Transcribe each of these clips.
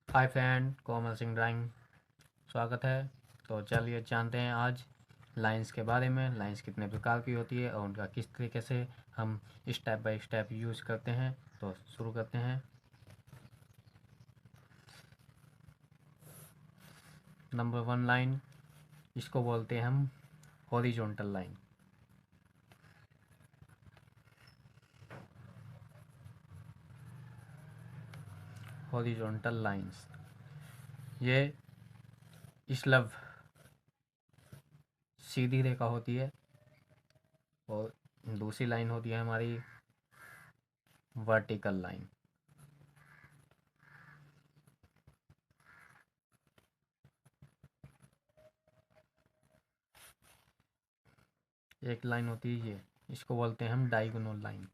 Hi friend, Komal Singh drawing स्वागत है। तो चलिए जानते हैं आज लाइंस के बारे में। लाइंस कितने प्रकार की होती है और उनका किस तरीके से हम स्टेप बाय स्टेप यूज़ करते हैं। तो शुरू करते हैं। नंबर 1 लाइन, इसको बोलते हैं हम हॉरिजॉन्टल लाइन। हॉरिजॉन्टल लाइंस ये इसलव सीधी रेखा होती है और दूसरी लाइन होती है हमारी वर्टिकल लाइन। एक लाइन होती है ये, इसको बोलते हैं हम डायगोनल लाइन।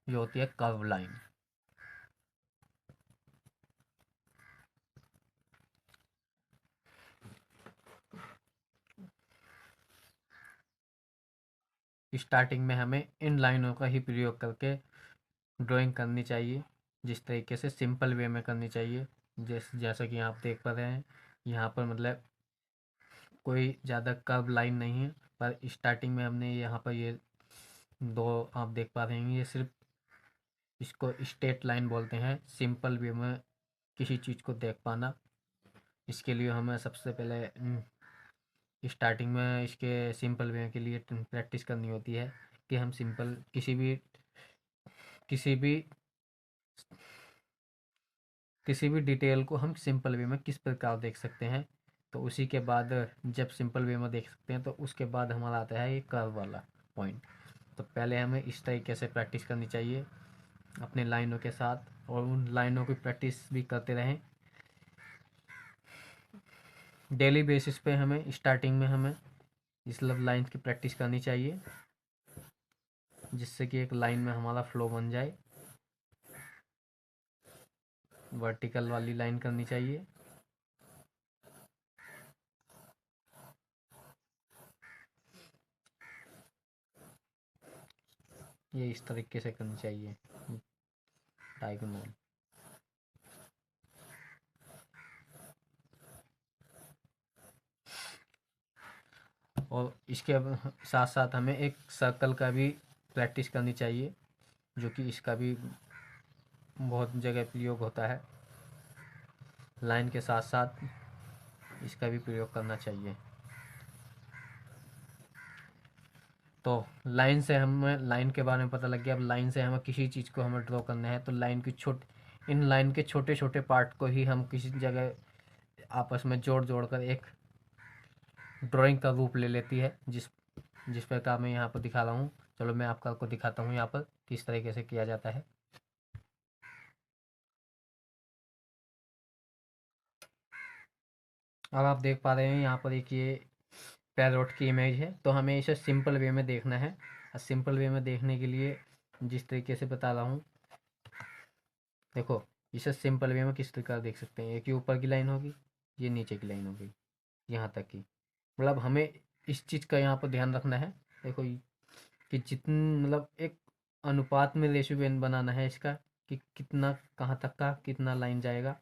ये होती है कर्व लाइन। स्टार्टिंग में हमें इन लाइनों का ही प्रयोग करके ड्राइंग करनी चाहिए, जिस तरीके से सिंपल वे में करनी चाहिए। जैसा कि आप देख पा रहे हैं, यहाँ पर मतलब कोई ज़्यादा कर्व लाइन नहीं है, पर स्टार्टिंग में हमने यहाँ पर ये दो आप देख पा रहे हैं, ये सिर्फ इसको स्ट्रेट लाइन बोलते हैं। सिंपल वे में किसी चीज़ को देख पाना, इसके लिए हमें सबसे पहले स्टार्टिंग में इसके सिंपल वे के लिए प्रैक्टिस करनी होती है कि हम सिंपल किसी भी किसी भी डिटेल को हम सिंपल वे में किस प्रकार देख सकते हैं। तो उसी के बाद जब सिंपल वे में देख सकते हैं तो उसके बाद हमारा आता है ये कर्व वाला पॉइंट। तो पहले हमें इस तरीके से प्रैक्टिस करनी चाहिए अपने लाइनों के साथ, और उन लाइनों की प्रैक्टिस भी करते रहें डेली बेसिस पे। हमें स्टार्टिंग में हमें इस लव लाइन्स की प्रैक्टिस करनी चाहिए, जिससे कि एक लाइन में हमारा फ्लो बन जाए। वर्टिकल वाली लाइन करनी चाहिए। ये इस तरीके से करनी चाहिए डायगोनल। और इसके साथ साथ हमें एक सर्कल का भी प्रैक्टिस करनी चाहिए, जो कि इसका भी बहुत जगह प्रयोग होता है। लाइन के साथ साथ इसका भी प्रयोग करना चाहिए। तो लाइन से हमें लाइन के बारे में पता लग गया। अब लाइन से हमें किसी चीज़ को हमें ड्रॉ करना है तो लाइन की इन लाइन के छोटे छोटे पार्ट को ही हम किसी जगह आपस में जोड़ जोड़ कर एक ड्राइंग का रूप ले लेती है, जिस जिस प्रकार मैं यहाँ पर दिखा रहा हूँ। चलो मैं आपको दिखाता हूँ यहाँ पर किस तरीके से किया जाता है। अब आप देख पा रहे हैं यहाँ पर एक ये पैरोट की इमेज है। तो हमें इसे सिंपल वे में देखना है, और सिंपल वे में देखने के लिए जिस तरीके से बता रहा हूँ, देखो इसे सिंपल वे में किस प्रकार देख सकते हैं। एक ये ऊपर की लाइन होगी, ये नीचे की लाइन होगी, यहाँ तक की। मतलब हमें इस चीज़ का यहाँ पर ध्यान रखना है। देखो कि जितन मतलब एक अनुपात में रेशियो बनाना है इसका, कि कितना कहाँ तक का कितना लाइन जाएगा।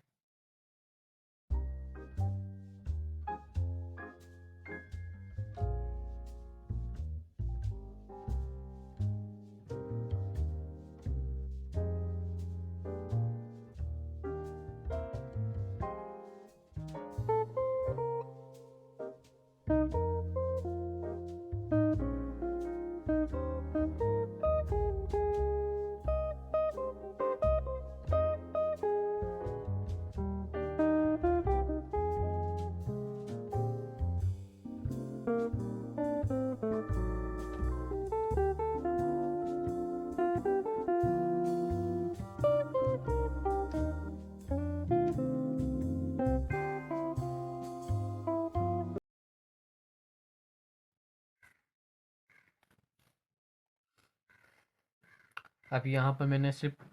अब यहाँ पर मैंने सिर्फ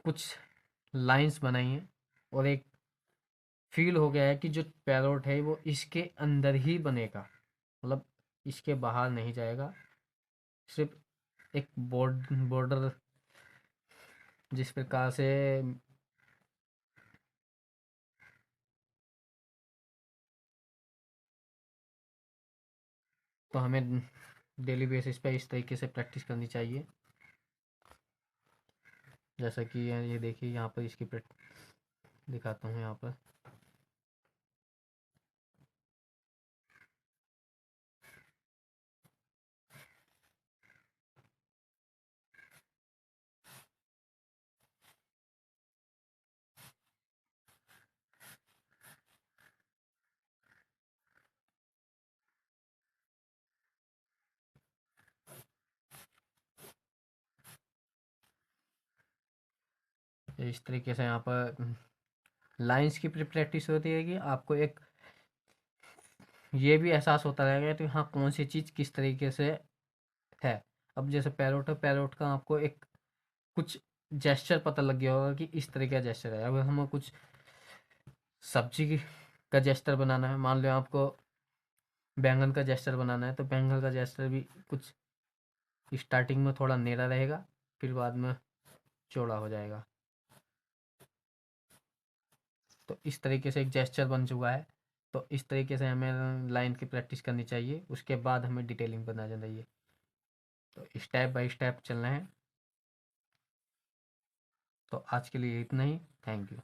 कुछ लाइंस बनाई हैं, और एक फील हो गया है कि जो पैरोट है वो इसके अंदर ही बनेगा। मतलब इसके बाहर नहीं जाएगा, सिर्फ एक बॉर्डर जिस प्रकार से तो हमें डेली बेसिस पे इस तरीके से प्रैक्टिस करनी चाहिए। जैसा कि ये देखिए यहाँ पर इसकी दिखाता हूँ यहाँ पर। इस तरीके से यहाँ पर लाइंस की प्रैक्टिस होती है कि आपको एक ये भी एहसास होता रहेगा कि हाँ कौन सी चीज़ किस तरीके से है। अब जैसे पैरोट है, पैरोट का आपको एक कुछ जेस्चर पता लग गया होगा कि इस तरह का जेस्चर है। अगर हमें कुछ का जेस्चर बनाना है, मान लो आपको बैंगन का जेस्चर बनाना है, तो बैंगन का जेस्चर भी कुछ स्टार्टिंग में थोड़ा नीला रहेगा, फिर बाद में चौड़ा हो जाएगा। तो इस तरीके से एक जेस्चर बन चुका है। तो इस तरीके से हमें लाइन की प्रैक्टिस करनी चाहिए, उसके बाद हमें डिटेलिंग बनाना चाहिए। तो स्टेप बाय स्टेप चलना है। तो आज के लिए इतना ही। Thank you.